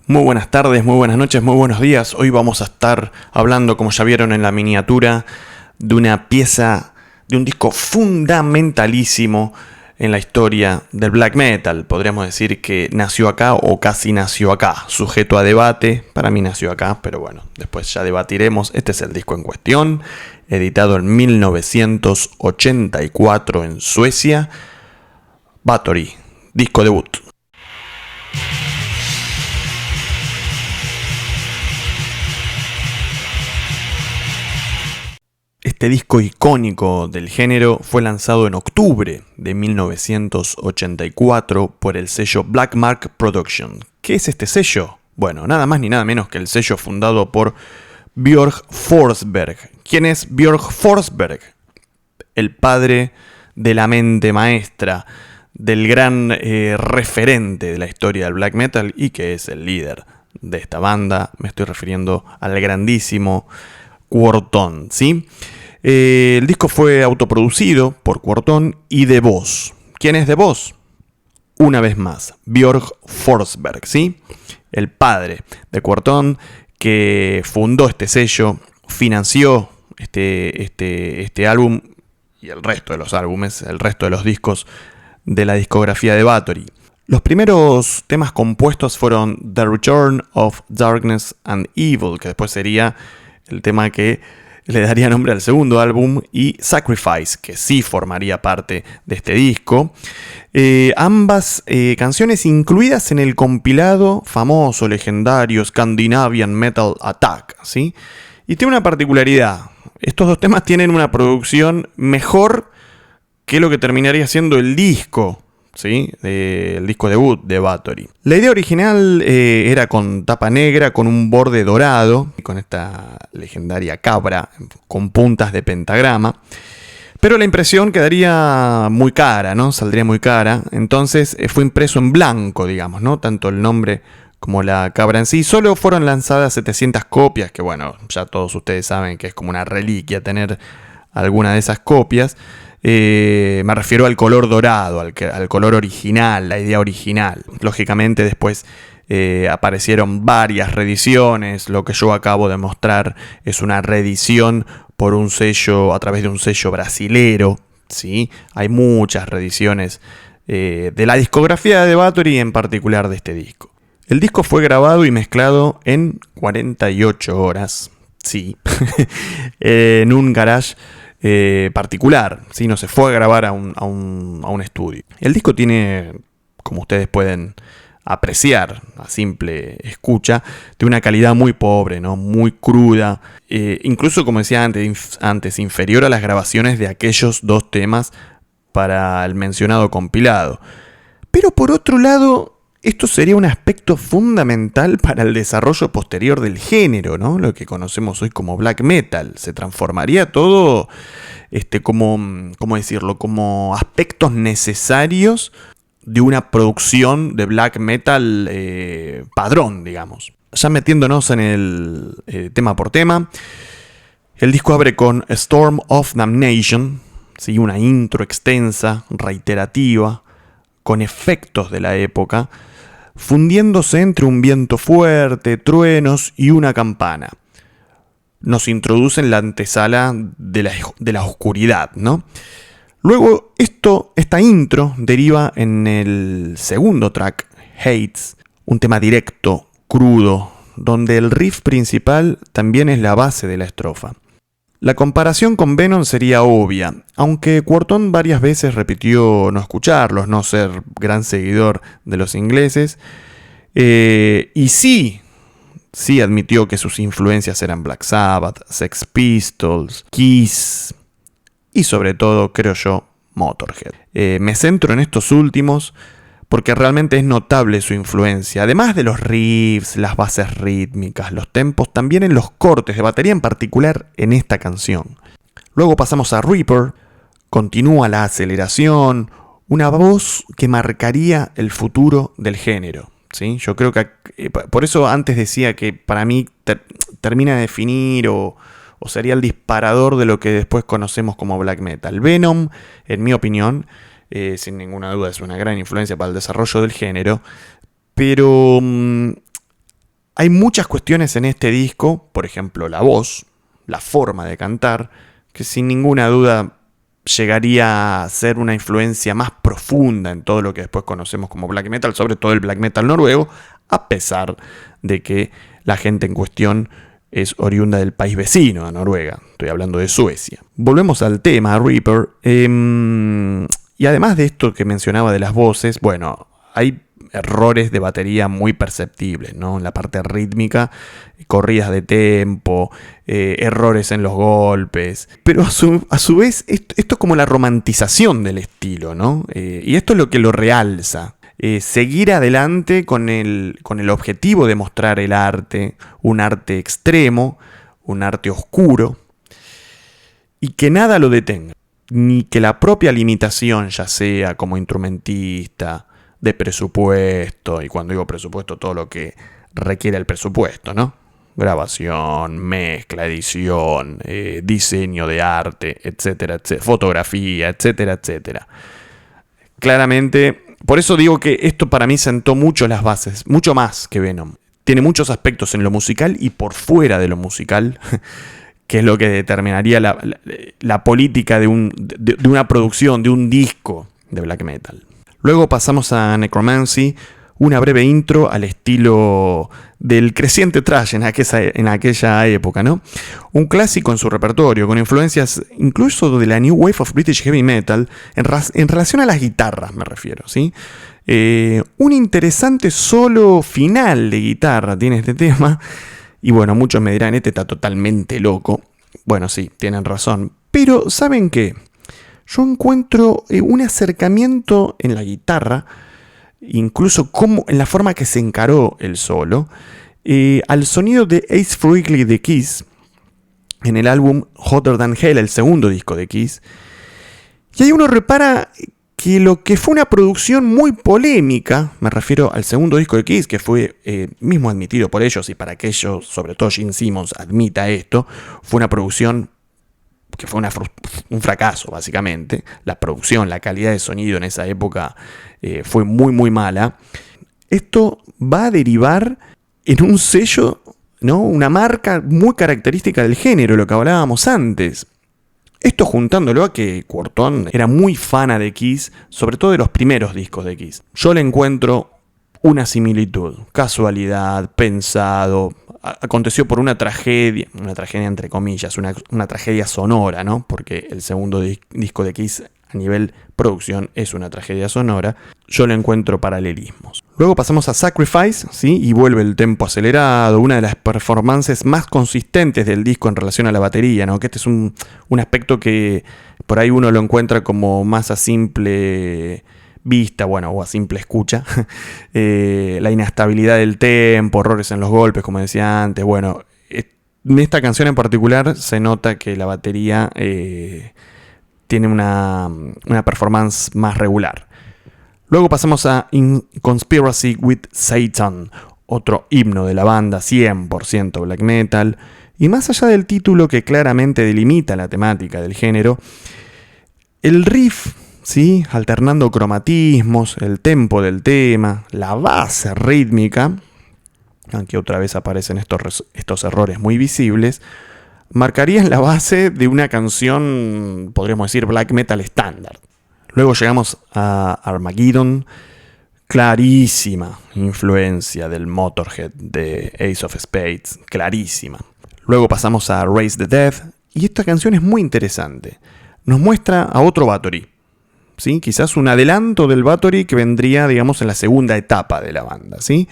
Muy buenas tardes, muy buenas noches, muy buenos días. Hoy vamos a estar hablando, como ya vieron en la miniatura, de una pieza, de un disco fundamentalísimo en la historia del black metal. Podríamos decir que nació acá o casi nació acá, sujeto a debate. Para mí nació acá, pero bueno, después ya debatiremos. Este es el disco en cuestión, editado en 1984 en Suecia. Bathory, disco debut. Este disco icónico del género fue lanzado en octubre de 1984 por el sello Black Mark Production. ¿Qué es este sello? Bueno, nada más ni nada menos que el sello fundado por Björn Forsberg. ¿Quién es Björn Forsberg? El padre de la mente maestra, del gran referente de la historia del black metal y que es el líder de esta banda. Me estoy refiriendo al grandísimo Quorthon, ¿sí? El disco fue autoproducido por Quorthon y de voz. ¿Quién es de voz? Una vez más, Björn Forsberg, ¿sí? El padre de Quorthon que fundó este sello, financió este álbum y el resto de los álbumes, el resto de los discos de la discografía de Bathory. Los primeros temas compuestos fueron The Return of Darkness and Evil, que después sería el tema que le daría nombre al segundo álbum, y Sacrifice, que sí formaría parte de este disco. Ambas canciones incluidas en el compilado famoso, legendario Scandinavian Metal Attack, ¿sí? Y tiene una particularidad. Estos dos temas tienen una producción mejor que lo que terminaría siendo el disco, ¿sí? El disco debut de Bathory. La idea original era con tapa negra, con un borde dorado, y con esta legendaria cabra con puntas de pentagrama. Pero la impresión quedaría muy cara, ¿no? Saldría muy cara. Entonces fue impreso en blanco, digamos, ¿no? Tanto el nombre como la cabra en sí. Solo fueron lanzadas 700 copias, que bueno, ya todos ustedes saben que es como una reliquia tener alguna de esas copias. Me refiero al color dorado, al color original, la idea original. Lógicamente después aparecieron varias reediciones. Lo que yo acabo de mostrar es una reedición por un sello, a través de un sello brasilero, ¿sí? Hay muchas reediciones de la discografía de Bathory y en particular de este disco. El disco fue grabado y mezclado en 48 horas, sí, en un garage particular, ¿sí? No se fue a grabar a un estudio. El disco tiene, como ustedes pueden apreciar a simple escucha, de una calidad muy pobre, ¿no? Muy cruda, incluso, como decía antes, inferior a las grabaciones de aquellos dos temas para el mencionado compilado. Pero por otro lado, esto sería un aspecto fundamental para el desarrollo posterior del género, ¿no? Lo que conocemos hoy como black metal. Se transformaría todo ¿cómo decirlo? Como aspectos necesarios de una producción de black metal padrón, digamos. Ya metiéndonos en el tema por tema, el disco abre con A Storm of Damnation, ¿sí? Una intro extensa, reiterativa, con efectos de la época, fundiéndose entre un viento fuerte, truenos y una campana. Nos introduce en la antesala de la oscuridad, ¿no? Luego esta intro deriva en el segundo track, Hates, un tema directo, crudo, donde el riff principal también es la base de la estrofa. La comparación con Venom sería obvia, aunque Quorthon varias veces repitió no escucharlos, no ser gran seguidor de los ingleses, y sí admitió que sus influencias eran Black Sabbath, Sex Pistols, Kiss y sobre todo, creo yo, Motorhead. Me centro en estos últimos porque realmente es notable su influencia, además de los riffs, las bases rítmicas, los tempos, también en los cortes de batería, en particular en esta canción. Luego pasamos a Reaper, continúa la aceleración, una voz que marcaría el futuro del género, ¿sí? Yo creo que, por eso antes decía que para mí termina de definir o sería el disparador de lo que después conocemos como black metal. Venom, en mi opinión, sin ninguna duda es una gran influencia para el desarrollo del género, pero Hay muchas cuestiones en este disco, por ejemplo la voz, la forma de cantar, que sin ninguna duda llegaría a ser una influencia más profunda en todo lo que después conocemos como black metal, sobre todo el black metal noruego, a pesar de que la gente en cuestión es oriunda del país vecino a Noruega. Estoy hablando de Suecia. Volvemos al tema, Reaper. Y además de esto que mencionaba de las voces, bueno, hay errores de batería muy perceptibles, ¿no? En la parte rítmica, corridas de tempo, errores en los golpes. Pero a su vez, esto es como la romantización del estilo, ¿no? Y esto es lo que lo realza. Seguir adelante con el objetivo de mostrar el arte, un arte extremo, un arte oscuro, y que nada lo detenga, ni que la propia limitación, ya sea como instrumentista, de presupuesto, y cuando digo presupuesto, todo lo que requiere el presupuesto, ¿no? Grabación, mezcla, edición, diseño de arte, etcétera, etcétera, fotografía, etcétera, etcétera. Claramente, por eso digo que esto para mí sentó mucho las bases, mucho más que Venom. Tiene muchos aspectos en lo musical y por fuera de lo musical, que es lo que determinaría la política de una producción, de un disco de black metal. Luego pasamos a Necromancy, una breve intro al estilo del creciente thrash en aquella época, ¿no? Un clásico en su repertorio, con influencias incluso de la New Wave of British Heavy Metal, en relación a las guitarras me refiero, ¿sí? Un interesante solo final de guitarra tiene este tema, y bueno, muchos me dirán, este está totalmente loco. Bueno, sí, tienen razón, pero ¿saben qué? Yo encuentro un acercamiento en la guitarra, incluso como en la forma que se encaró el solo, al sonido de Ace Frehley de Kiss, en el álbum Hotter Than Hell, el segundo disco de Kiss. Y ahí uno repara que lo que fue una producción muy polémica, me refiero al segundo disco de Kiss, que fue mismo admitido por ellos, y para que ellos, sobre todo Gene Simmons, admita esto, fue una producción que fue un fracaso, básicamente. La producción, la calidad de sonido en esa época fue muy, muy mala. Esto va a derivar en un sello, ¿no? Una marca muy característica del género, lo que hablábamos antes. Esto juntándolo a que Quorthon era muy fana de Kiss, sobre todo de los primeros discos de Kiss. Yo le encuentro una similitud, casualidad, pensado, aconteció por una tragedia entre comillas, una tragedia sonora, ¿no? Porque el segundo disco de Kiss a nivel producción es una tragedia sonora. Yo le encuentro paralelismos. Luego pasamos a Sacrifice, ¿sí? Y vuelve el tempo acelerado, una de las performances más consistentes del disco en relación a la batería, ¿no? Que este es un aspecto que por ahí uno lo encuentra como más a simple vista, bueno, o a simple escucha. La inestabilidad del tempo, errores en los golpes, como decía antes. Bueno, en esta canción en particular se nota que la batería tiene una performance más regular. Luego pasamos a In Conspiracy with Satan, otro himno de la banda, 100% black metal. Y más allá del título que claramente delimita la temática del género, el riff, ¿sí? Alternando cromatismos, el tempo del tema, la base rítmica, aunque otra vez aparecen estos errores muy visibles, marcarían la base de una canción, podríamos decir, black metal estándar. Luego llegamos a Armageddon, clarísima influencia del Motorhead de Ace of Spades, clarísima. Luego pasamos a Raise the Dead, y esta canción es muy interesante. Nos muestra a otro Bathory, ¿sí? Quizás un adelanto del Bathory que vendría, digamos, en la segunda etapa de la banda, ¿sí?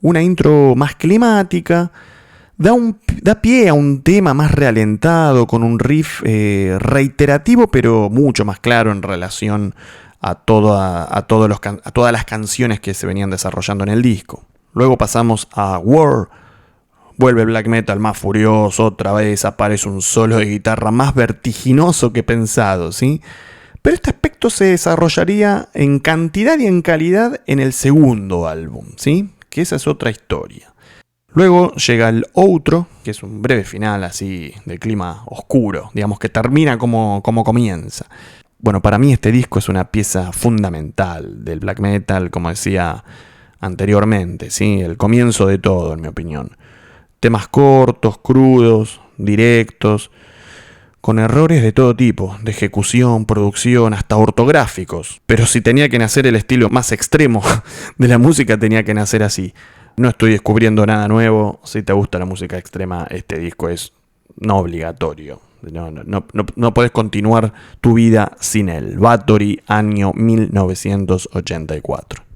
Una intro más climática, da pie a un tema más realentado, con un riff reiterativo, pero mucho más claro en relación a todas las canciones que se venían desarrollando en el disco. Luego pasamos a War. Vuelve el black metal más furioso, otra vez aparece un solo de guitarra más vertiginoso que pensado, ¿sí? Pero este aspecto se desarrollaría en cantidad y en calidad en el segundo álbum, ¿sí? Que esa es otra historia. Luego llega el outro, que es un breve final así de clima oscuro, digamos que termina como comienza. Bueno, para mí este disco es una pieza fundamental del black metal, como decía anteriormente, ¿sí? El comienzo de todo, en mi opinión. Temas cortos, crudos, directos, con errores de todo tipo, de ejecución, producción, hasta ortográficos. Pero si tenía que nacer el estilo más extremo de la música, tenía que nacer así. No estoy descubriendo nada nuevo. Si te gusta la música extrema, este disco es no obligatorio. No podés continuar tu vida sin él. Bathory, año 1984.